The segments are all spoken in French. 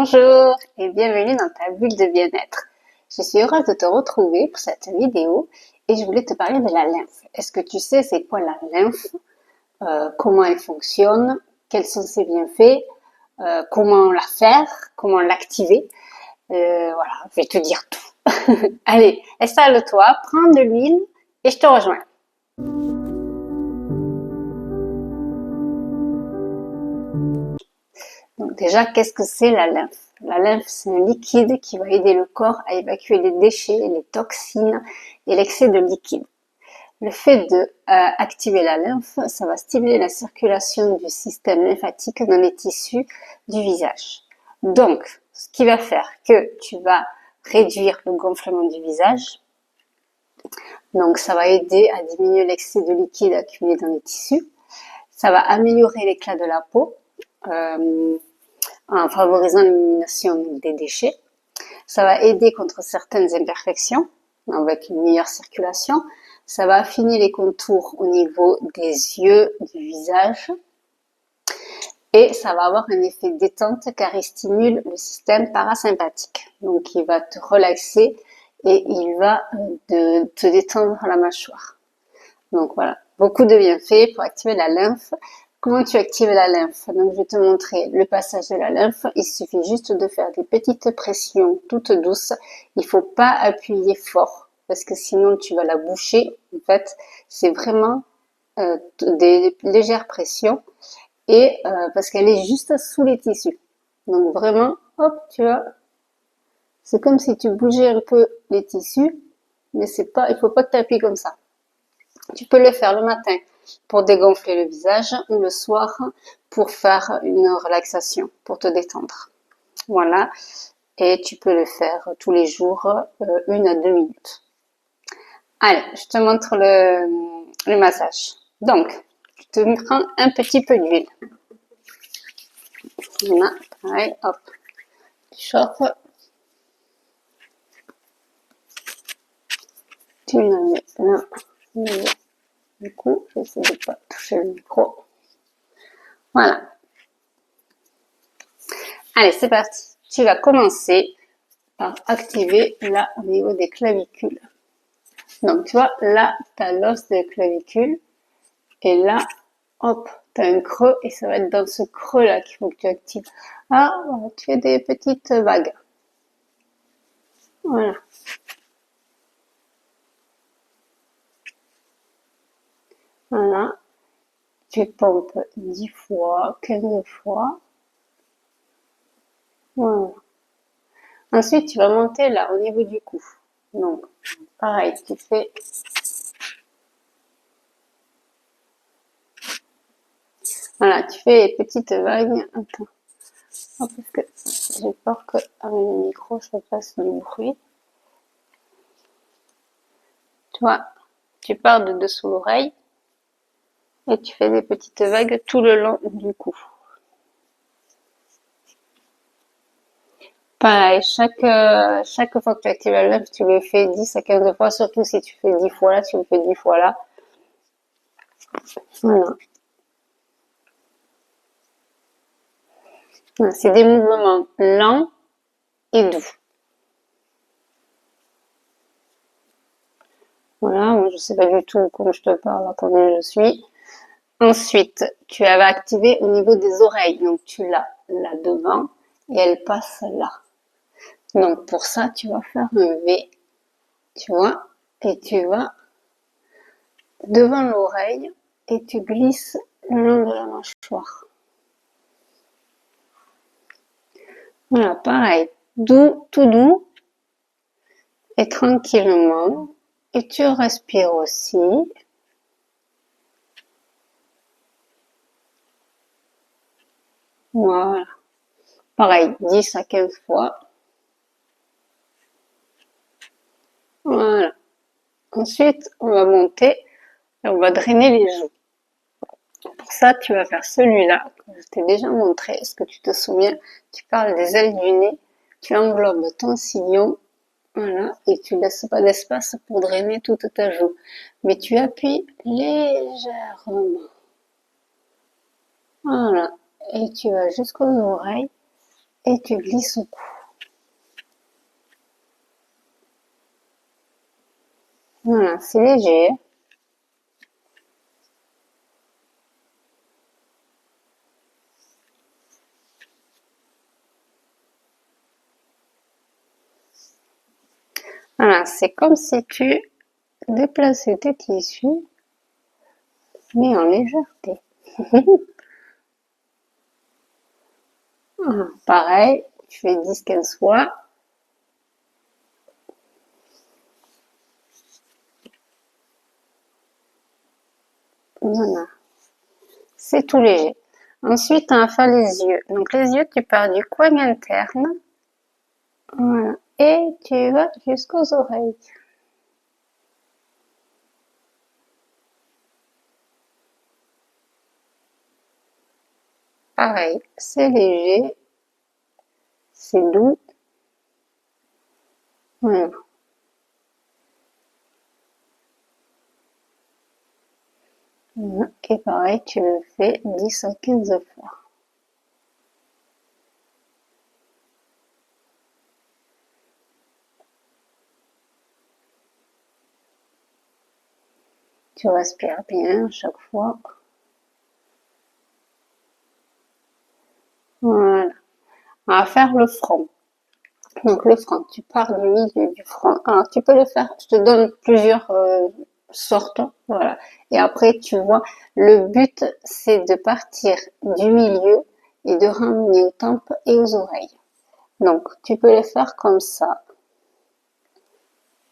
Bonjour et bienvenue dans ta bulle de bien-être. Je suis heureuse de te retrouver pour cette vidéo et je voulais te parler de la lymphe. Est-ce que tu sais c'est quoi la lymphe? Comment elle fonctionne? Quels sont ses bienfaits? Comment la faire? Comment l'activer? Voilà, je vais te dire tout. Allez, installe-toi, prends de l'huile et je te rejoins. Donc déjà, qu'est-ce que c'est la lymphe? La lymphe, c'est un liquide qui va aider le corps à évacuer les déchets, les toxines et l'excès de liquide. Le fait de activer la lymphe, ça va stimuler la circulation du système lymphatique dans les tissus du visage. Donc, ce qui va faire que tu vas réduire le gonflement du visage. Donc, ça va aider à diminuer l'excès de liquide accumulé dans les tissus. Ça va améliorer l'éclat de la peau. En favorisant l'élimination des déchets. Ça va aider contre certaines imperfections avec une meilleure circulation. Ça va affiner les contours au niveau des yeux, du visage. Et ça va avoir un effet détente car il stimule le système parasympathique. Donc il va te relaxer et il va te détendre la mâchoire. Donc voilà, beaucoup de bienfaits pour activer la lymphe. Comment tu actives la lymphe? Donc je vais te montrer le passage de la lymphe. Il suffit juste de faire des petites pressions toutes douces. Il faut pas appuyer fort parce que sinon tu vas la boucher. En fait, c'est vraiment des légères pressions et parce qu'elle est juste sous les tissus. Donc vraiment, hop, tu vois, c'est comme si tu bougeais un peu les tissus, mais c'est pas, il faut pas que tu appuies comme ça. Tu peux le faire le matin pour dégonfler le visage ou le soir pour faire une relaxation, pour te détendre. Voilà. Et tu peux le faire tous les jours, 1 à 2 minutes. Allez, je te montre le massage. Donc, tu te prends un petit peu d'huile. Voilà, pareil, hop. Tu chauffes. Tu la mets là. Du coup, j'essaie de pas toucher le micro. Voilà. Allez, c'est parti. Tu vas commencer par activer là au niveau des clavicules. Donc, tu vois, là, tu as l'os des clavicules. Et là, hop, tu as un creux. Et ça va être dans ce creux-là qu'il faut que tu actives. Ah, tu fais des petites vagues. Voilà. Voilà. Tu pompes 10 fois, 15 fois. Voilà. Ensuite, tu vas monter là, au niveau du cou. Donc, pareil, tu fais... Voilà, tu fais les petites vagues. Attends. Oh, parce que j'ai peur qu'avec le micro, ça fasse du bruit. Tu vois, tu pars de dessous l'oreille et tu fais des petites vagues tout le long du cou. Pareil, chaque fois que tu actives la lymphe, tu le fais 10 à 15 fois, surtout si tu fais 10 fois là, tu le fais 10 fois là. Voilà. C'est des mouvements lents et doux. Voilà, moi je sais pas du tout comment je te parle, là, combien je suis. Ensuite, tu vas activer au niveau des oreilles. Donc tu l'as là devant et elle passe là. Donc pour ça, tu vas faire un V, tu vois, et tu vas devant l'oreille et tu glisses le long de la mâchoire. Voilà, pareil, doux, tout doux et tranquillement. Et tu respires aussi. Voilà. Pareil, 10 à 15 fois. Voilà. Ensuite, on va monter et on va drainer les joues. Pour ça, tu vas faire celui-là, que je t'ai déjà montré. Est-ce que tu te souviens? Tu parles des ailes du nez. Tu englobes ton sillon. Voilà. Et tu laisses pas d'espace pour drainer toute ta joue. Mais tu appuies légèrement. Voilà. Et tu vas jusqu'aux oreilles. et tu glisses au cou. Voilà, c'est léger. Voilà, c'est comme si tu déplaçais tes tissus, mais en légèreté. Voilà, pareil, tu fais 10-15 fois. Voilà, c'est tout léger. Ensuite, on va faire les yeux. Donc les yeux, tu pars du coin interne. Voilà. Et tu vas jusqu'aux oreilles. Pareil, c'est léger, c'est doux. Voilà. Et pareil, tu le fais 10 à 15 fois. Tu respires bien à chaque fois. Voilà. On va faire le front. Donc le front, tu pars du milieu du front. Alors tu peux le faire, je te donne plusieurs sortes, voilà. Et après tu vois, le but c'est de partir du milieu et de ramener aux tempes et aux oreilles. Donc tu peux le faire comme ça,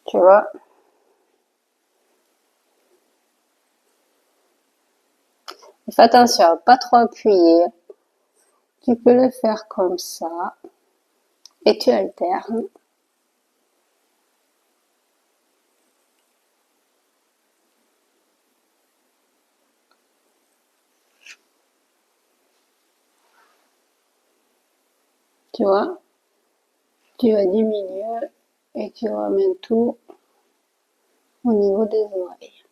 tu vois. Fais attention à pas trop appuyer. Tu peux le faire comme ça et tu alternes. Tu vois, tu vas du milieu et tu ramènes tout au niveau des oreilles.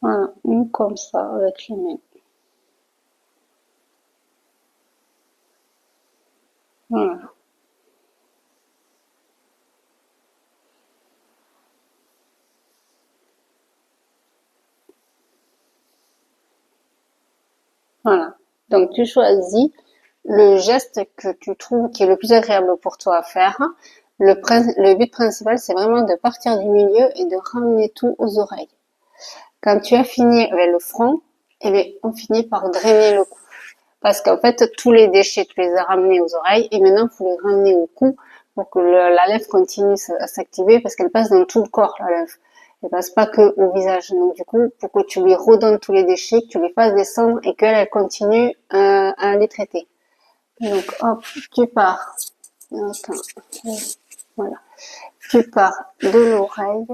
Voilà, comme ça avec les mains. Voilà. Voilà. Donc tu choisis le geste que tu trouves qui est le plus agréable pour toi à faire. Le but principal, c'est vraiment de partir du milieu et de ramener tout aux oreilles. Quand tu as fini avec le front, eh bien, on finit par drainer le cou. Parce qu'en fait, tous les déchets, tu les as ramenés aux oreilles et maintenant, il faut les ramener au cou pour que la lèvre continue à s'activer parce qu'elle passe dans tout le corps, la lèvre. Elle passe pas que au visage. Donc, du coup, pour que tu lui redonnes tous les déchets, que tu les fasses descendre et qu'elle continue à les traiter. Donc, hop, tu pars. Attends. Voilà. Tu pars de l'oreille.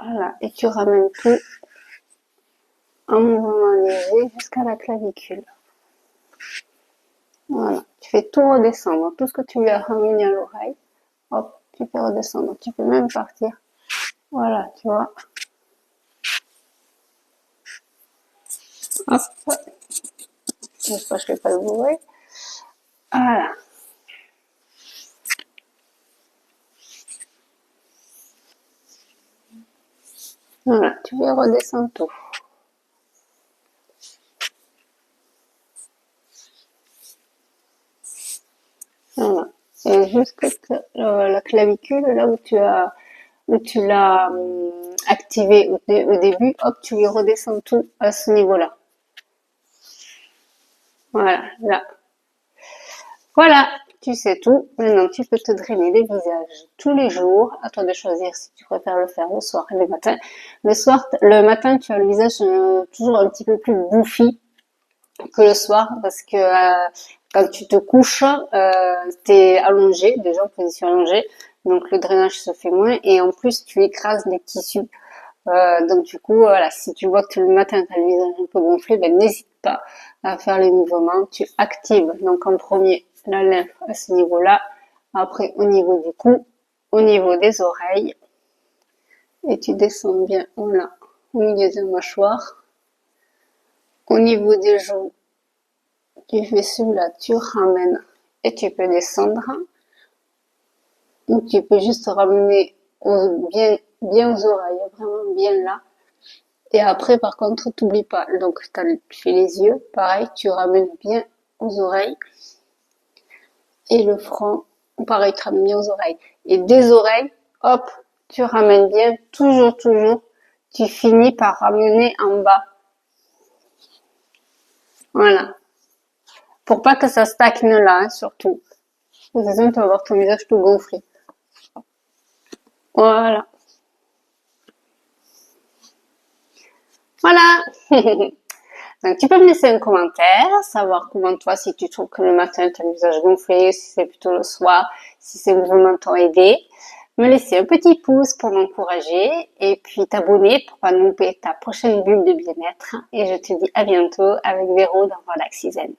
Voilà. Et tu ramènes tout en mouvement léger jusqu'à la clavicule. Voilà. Tu fais tout redescendre. Tout ce que tu lui as ramené à l'oreille. Hop, tu peux redescendre. Tu peux même partir. Voilà, tu vois. Hop. J'espère que je ne fais pas le bourrer. Voilà. Voilà, tu veux redescendre tout. Voilà. Et jusque la clavicule, là où tu l'as activé au début, hop, tu lui redescends tout à ce niveau-là. Voilà, là. Voilà, tu sais tout. Maintenant, tu peux te drainer le visage tous les jours. À toi de choisir si tu préfères le faire le soir et le matin. Le matin, tu as le visage toujours un petit peu plus bouffi que le soir parce que quand tu te couches, t'es allongé, déjà en position allongée, donc le drainage se fait moins et en plus tu écrases les tissus. Donc du coup, voilà, si tu vois que le matin tu as le visage un peu gonflé, ben n'hésite pas à faire les mouvements. Tu actives donc en premier la lymphe à ce niveau-là, après au niveau du cou, au niveau des oreilles et tu descends bien, voilà, au milieu de la mâchoire, au niveau des joues. Tu fais celui-là, tu ramènes et tu peux descendre. Ou tu peux juste ramener bien aux oreilles, vraiment bien là. Et après, par contre, t'oublies pas. Donc, tu fais les yeux, pareil, tu ramènes bien aux oreilles. Et le front, pareil, tu ramènes bien aux oreilles. Et des oreilles, hop, tu ramènes bien, toujours, toujours. Tu finis par ramener en bas. Voilà. Pour pas que ça stagne là, hein, surtout. Sinon, tu vas avoir ton visage tout gonflé. Voilà. Voilà. Donc, tu peux me laisser un commentaire, savoir comment toi, si tu trouves que le matin, tu as le visage gonflé, si c'est plutôt le soir, si ces mouvements t'ont aidé. Me laisser un petit pouce pour m'encourager et puis t'abonner pour pas louper ta prochaine bulle de bien-être. Et je te dis à bientôt avec Véro dans Relax Season.